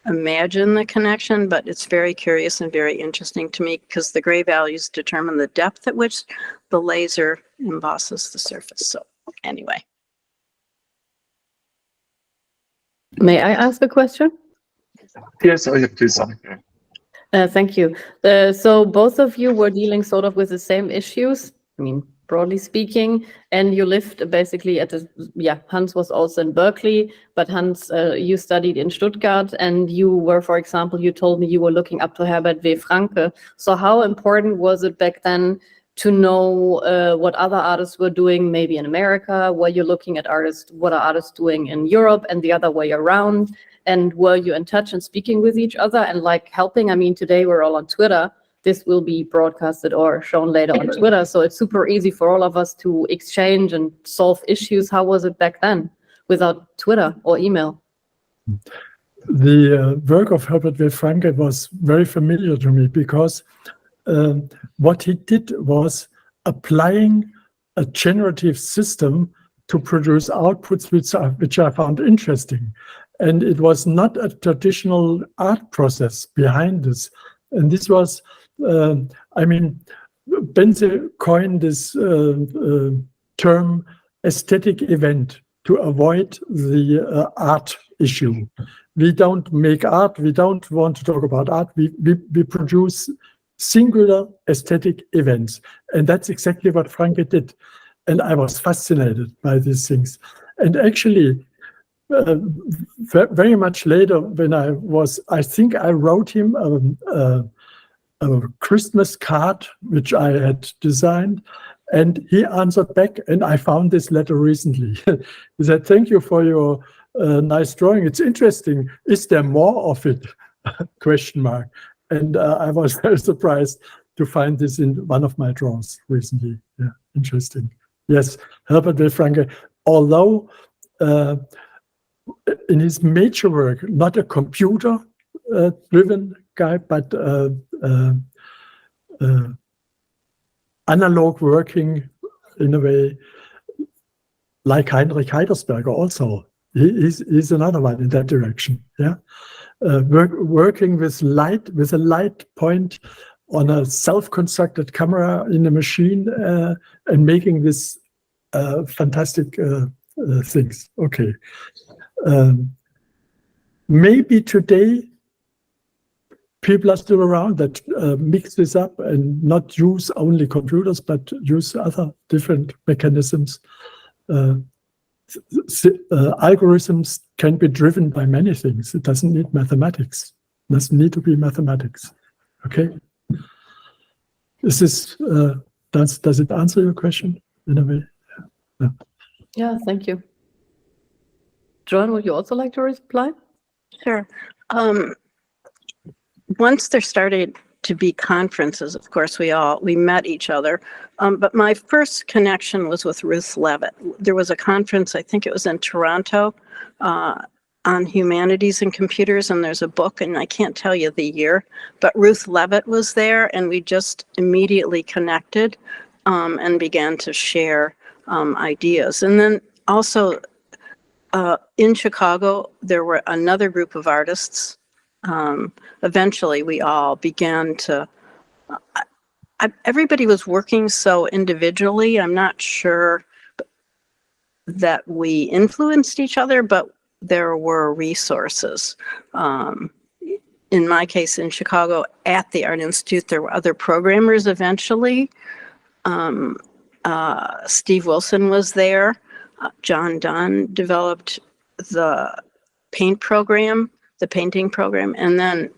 imagine the connection, but it's very curious and very interesting to me because the gray values determine the depth at which the laser embosses the surface. So anyway. May I ask a question? Yes, oh, yeah, please. Thank you. So both of you were dealing sort of with the same issues, I mean, broadly speaking, and you lived basically at Hans was also in Berkeley, but Hans, you studied in Stuttgart, and you were, for example, you told me you were looking up to Herbert W. Franke. So how important was it back then to know what other artists were doing, maybe in America? Were you looking at artists, what are artists doing in Europe, and the other way around? And were you in touch and speaking with each other and like helping? I mean, today we're all on Twitter. This will be broadcasted or shown later on Twitter. So it's super easy for all of us to exchange and solve issues. How was it back then without Twitter or email? The work of Herbert W. Franke was very familiar to me because what he did was applying a generative system to produce outputs which I found interesting. And it was not a traditional art process behind this. And this was, Benze coined this term aesthetic event to avoid the art issue. We don't make art, we don't want to talk about art, we produce singular aesthetic events. And that's exactly what Franke did. And I was fascinated by these things. And actually, very much later, when I think I wrote him a Christmas card, which I had designed, and he answered back, and I found this letter recently. He said, "Thank you for your nice drawing. It's interesting. Is there more of it?" Question mark. And I was very surprised to find this in one of my drawings recently. Yeah, interesting. Yes, Herbert W. Franke, although in his major work, not a computer driven guy, but analog working in a way, like Heinrich Heidersberger also. He's another one in that direction. Yeah, working with light, with a light point on a self-constructed camera in a machine and making this fantastic things. Okay, maybe today people are still around that mix this up and not use only computers, but use other different mechanisms. Algorithms can be driven by many things. It doesn't need mathematics. It doesn't need to be mathematics. Okay. Does it answer your question in a way? Yeah. Yeah, thank you. Joan, would you also like to reply? Sure. Once there started to be conferences, of course, we met each other. But my first connection was with Ruth Levitt. There was a conference, I think it was in Toronto, on humanities and computers, and there's a book, and I can't tell you the year, but Ruth Levitt was there, and we just immediately connected and began to share ideas. And then also in Chicago, there were another group of artists. Eventually, we all began to, everybody was working so individually. I'm not sure that we influenced each other, but there were resources. In my case, in Chicago, at the Art Institute, there were other programmers eventually. Steve Wilson was there. John Dunn developed the painting program. And then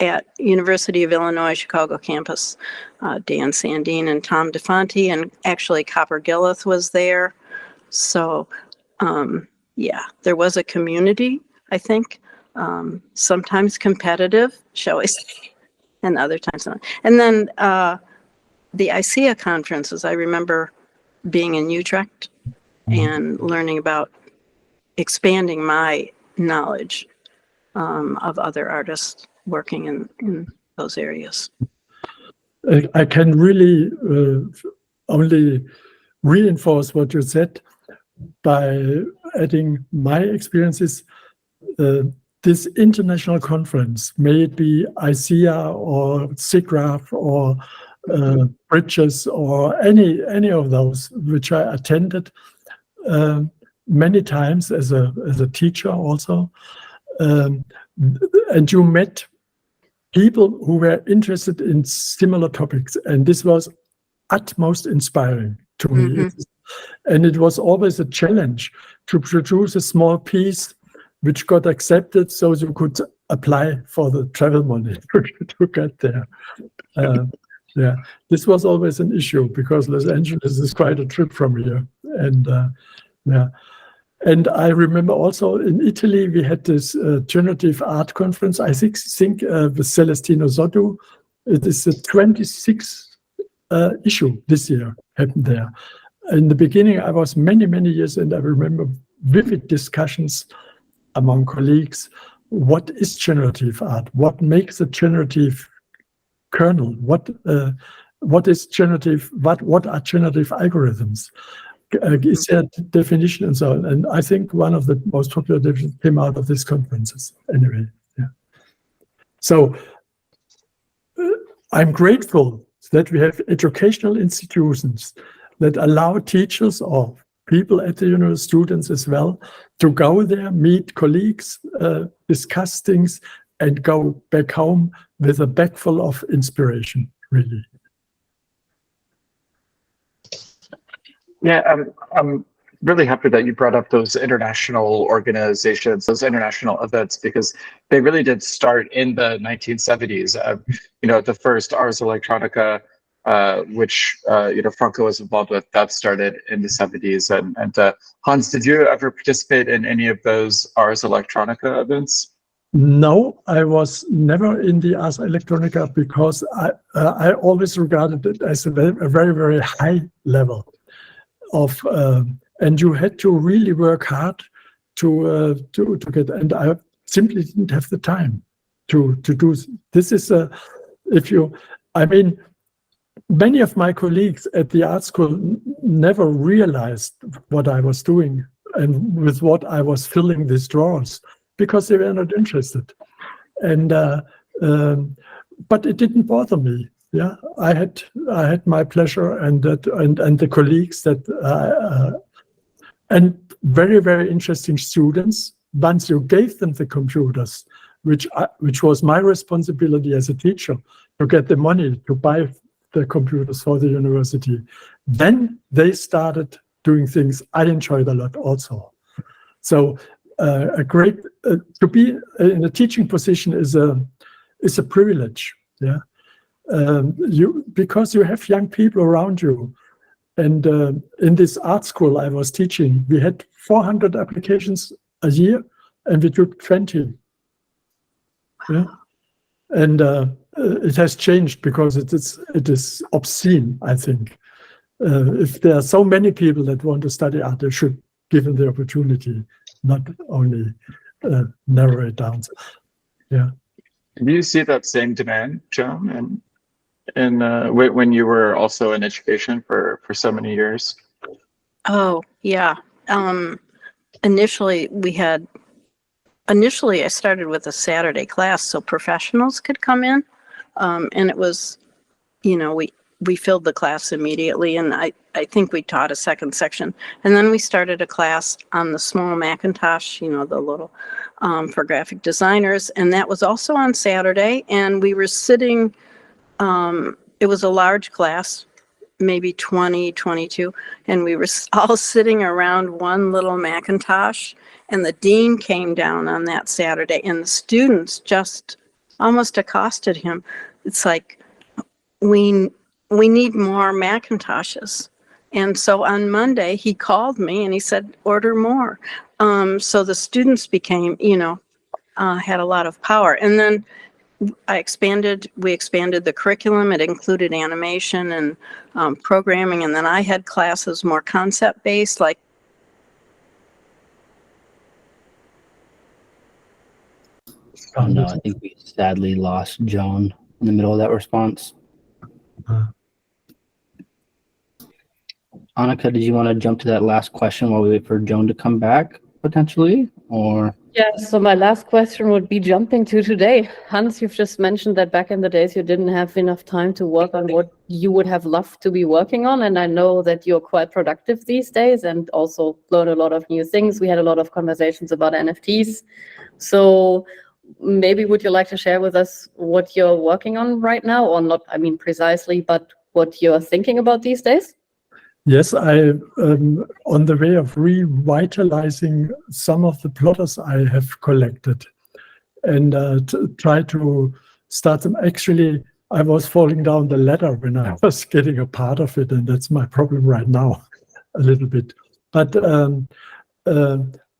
at University of Illinois, Chicago campus, Dan Sandine and Tom DeFonte, and actually Copper Gillith was there. So, yeah, there was a community, I think, sometimes competitive, shall we say, and other times not. And then the ICEA conferences, I remember being in Utrecht and learning about expanding my knowledge of other artists working in those areas. I can really only reinforce what you said by adding my experiences. This international conference, may it be ICEA or SIGGRAPH or Bridges or any of those which I attended many times as a teacher also. And you met people who were interested in similar topics, and this was utmost inspiring to me. And it was always a challenge to produce a small piece which got accepted so you could apply for the travel money to get there. Yeah, this was always an issue because Los Angeles is quite a trip from here. And yeah. And I remember also in Italy, we had this generative art conference, I think with Celestino Zoddu. It is the 26th issue this year happened there. In the beginning, I was many years, and I remember vivid discussions among colleagues. What is generative art? What makes a generative kernel? What is generative? What are generative algorithms? Is there a definition and so on? And I think one of the most popular definitions came out of these conferences anyway. Yeah. So I'm grateful that we have educational institutions that allow teachers or people at the university, students as well, to go there, meet colleagues, discuss things, and go back home with a bag full of inspiration, really. Yeah, I'm really happy that you brought up those international organizations, those international events, because they really did start in the 1970s. The first Ars Electronica, which Franco was involved with, that started in the 70s. And Hans, did you ever participate in any of those Ars Electronica events? No, I was never in the Ars Electronica because I always regarded it as a very high level of and you had to really work hard to get. And I simply didn't have the time to do. This is many of my colleagues at the art school never realized what I was doing and with what I was filling these drawers because they were not interested. And but it didn't bother me. Yeah, I had my pleasure, and the colleagues that and very, very interesting students. Once you gave them the computers, which was my responsibility as a teacher to get the money to buy the computers for the university, then they started doing things I enjoyed a lot also. So a great to be in a teaching position is a privilege. Yeah, because you have young people around you. And in this art school I was teaching, we had 400 applications a year, and we took 20. Yeah? And it has changed because it is obscene, I think. If there are so many people that want to study art, they should give them the opportunity, not only narrow it down. Yeah. Do you see that same demand, Joan, and when you were also in education for so many years? Oh, yeah. Initially I started with a Saturday class so professionals could come in. And it was, we filled the class immediately, and I think we taught a second section. And then we started a class on the small Macintosh, the little for graphic designers. And that was also on Saturday. And we were sitting, it was a large class, maybe 20, 22. And we were all sitting around one little Macintosh. And the dean came down on that Saturday, and the students just almost accosted him. It's like, we need more Macintoshes. And so on Monday, he called me and he said, order more. So the students became, had a lot of power. And then we expanded the curriculum. It included animation and programming. And then I had classes more concept-based, like Oh no, I think we sadly lost Joan in the middle of that response. Annika, did you want to jump to that last question while we wait for Joan to come back, potentially? Or Yeah, so my last question would be jumping to today. Hans, you've just mentioned that back in the days you didn't have enough time to work on what you would have loved to be working on. And I know that you're quite productive these days and also learn a lot of new things. We had a lot of conversations about NFTs. So maybe would you like to share with us what you're working on right now, or not, precisely, but what you're thinking about these days? Yes, I on the way of revitalizing some of the plotters I have collected, and try to start them. Actually, I was falling down the ladder when I was getting a part of it, and that's my problem right now, a little bit. But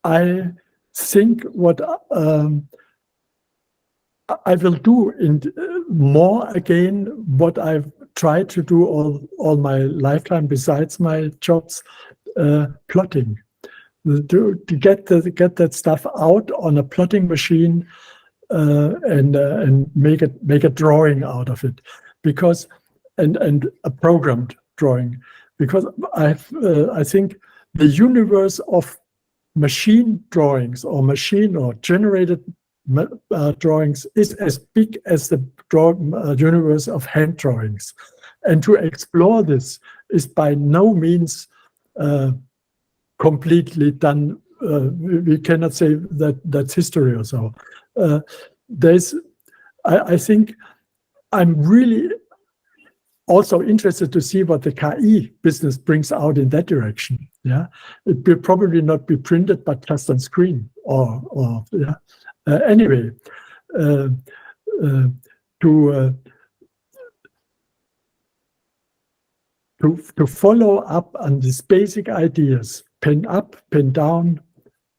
I think what I will do more again what I've tried to do all my lifetime besides my jobs, plotting. To get that stuff out on a plotting machine and make a drawing out of it, because and a programmed drawing, because I think the universe of machine drawings or machine or generated drawings is as big as the universe of hand drawings, and to explore this is by no means completely done. We cannot say that that's history or so. I think I'm really also interested to see what the KI business brings out in that direction. Yeah, it will probably not be printed, but just on screen or yeah. Anyway, to follow up on these basic ideas: pen up, pen down,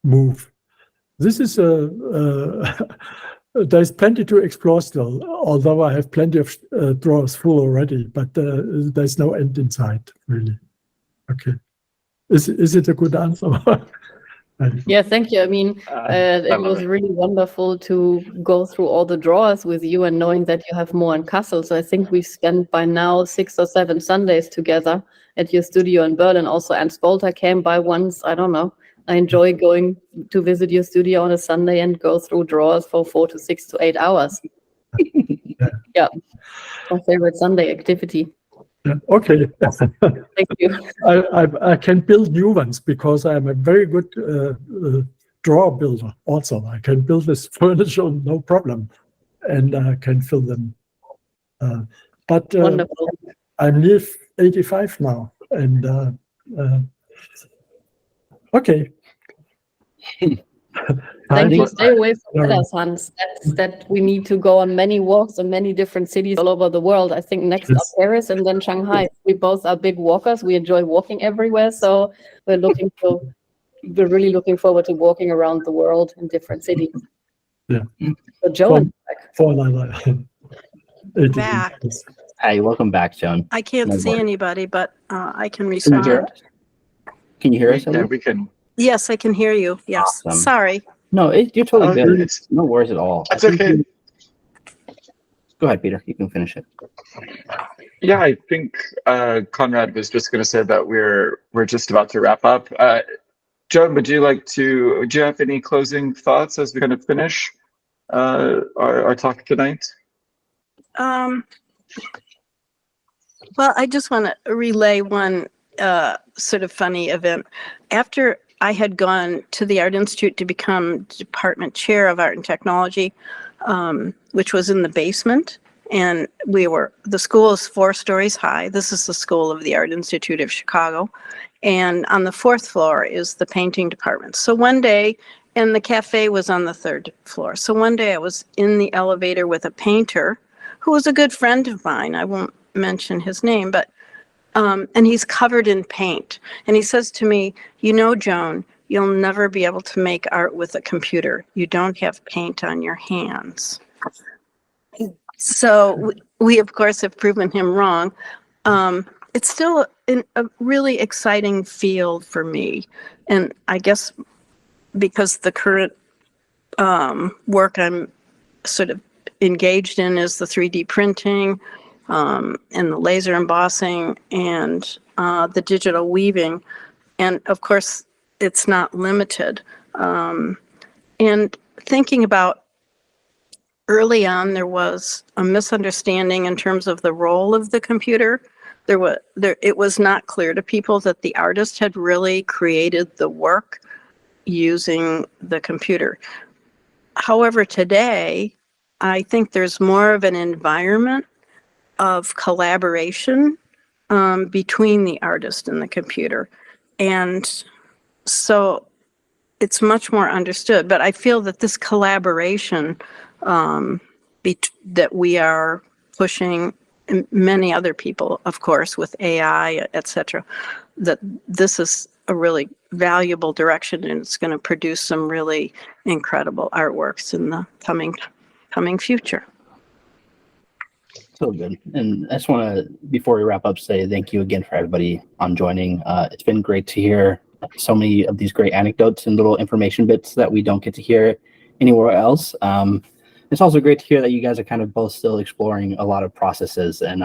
move. This is there's plenty to explore still, although I have plenty of drawers full already, but there's no end in sight, really. Okay. Is it a good answer? Yeah, thank you. I mean, I it love was it. really wonderful to go through all the drawers with you and knowing that you have more in Kassel. So I think we've spent by now 6 or 7 Sundays together at your studio in Berlin. Also, Ernst Bolter came by once. I don't know. I enjoy going to visit your studio on a Sunday and go through drawers for 4 to 6 to 8 hours. Yeah, my favorite Sunday activity. Yeah, okay. Thank you. I can build new ones because I'm a very good drawer builder also. I can build this furniture, no problem, and I can fill them. But Wonderful. I'm near 85 now, and okay. Thank you. you. Stay away from Yeah. letters, Hans. That we need to go on many walks in many different cities all over the world. I think next Yes. up Paris and then Shanghai. We both are big walkers. We enjoy walking everywhere. So we're really looking forward to walking around the world in different cities. Yeah. So Joan, For another 80 Back. years. Hi, welcome back, Joan. I can't No see worries. anybody, but I can Can you hear respond. us? Can you hear us? Yeah, Emily? we can. Yes, I can hear you. Yes. Awesome. Sorry. No, you're totally good. It's No worries at all. I it's think okay. Go ahead, Peter. You can finish it. Yeah, I think Conrad was just going to say that we're just about to wrap up. Joan, do you have any closing thoughts as we kind of finish our talk tonight? Well, I just want to relay one sort of funny event. After I had gone to the Art Institute to become department chair of art and technology, which was in the basement, and the school is 4 stories high. This is the school of the Art Institute of Chicago. And on the 4th floor is the painting department. So one day, and the cafe was on the 3rd floor. So one day I was in the elevator with a painter who was a good friend of mine. I won't mention his name, but and he's covered in paint. And he says to me, "You know, Joan, you'll never be able to make art with a computer. You don't have paint on your hands." So we of course have proven him wrong. It's still a really exciting field for me. And I guess because the current work I'm sort of engaged in is the 3D printing and the laser embossing and the digital weaving. And of course, it's not limited. And thinking about early on, there was a misunderstanding in terms of the role of the computer. It was not clear to people that the artist had really created the work using the computer. However, today, I think there's more of an environment of collaboration between the artist and the computer. And so it's much more understood. But I feel that this collaboration that we are pushing, and many other people, of course, with AI, et cetera, that this is a really valuable direction, and it's going to produce some really incredible artworks in the coming future. So good. And I just want to, before we wrap up, say thank you again for everybody on joining. It's been great to hear so many of these great anecdotes and little information bits that we don't get to hear anywhere else. It's also great to hear that you guys are kind of both still exploring a lot of processes, and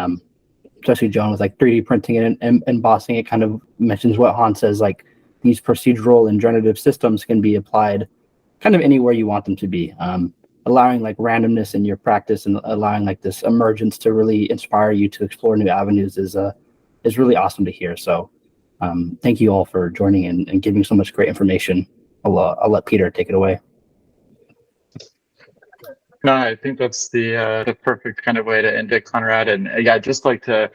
especially Joan with like 3D printing and embossing. It kind of mentions what Hans says, like these procedural and generative systems can be applied kind of anywhere you want them to be. Allowing like randomness in your practice and allowing like this emergence to really inspire you to explore new avenues is really awesome to hear. So thank you all for joining and giving so much great information. I'll let Peter take it away. No, I think that's the perfect kind of way to end it, Conrad. And yeah, I'd just like to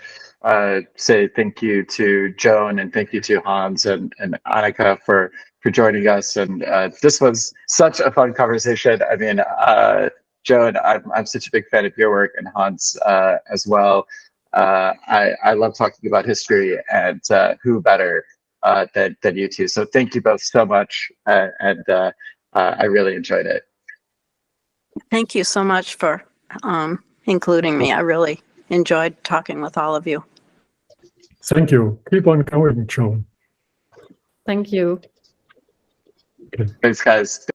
say thank you to Joan and thank you to Hans and Annika for joining us. And this was such a fun conversation. I mean, Joan, I'm such a big fan of your work, and Hans as well. I love talking about history, and who better than you two. So thank you both so much, and I really enjoyed it. Thank you so much for including me. I really enjoyed talking with all of you. Thank you. Keep on going, Joan. Thank you. Thanks, guys.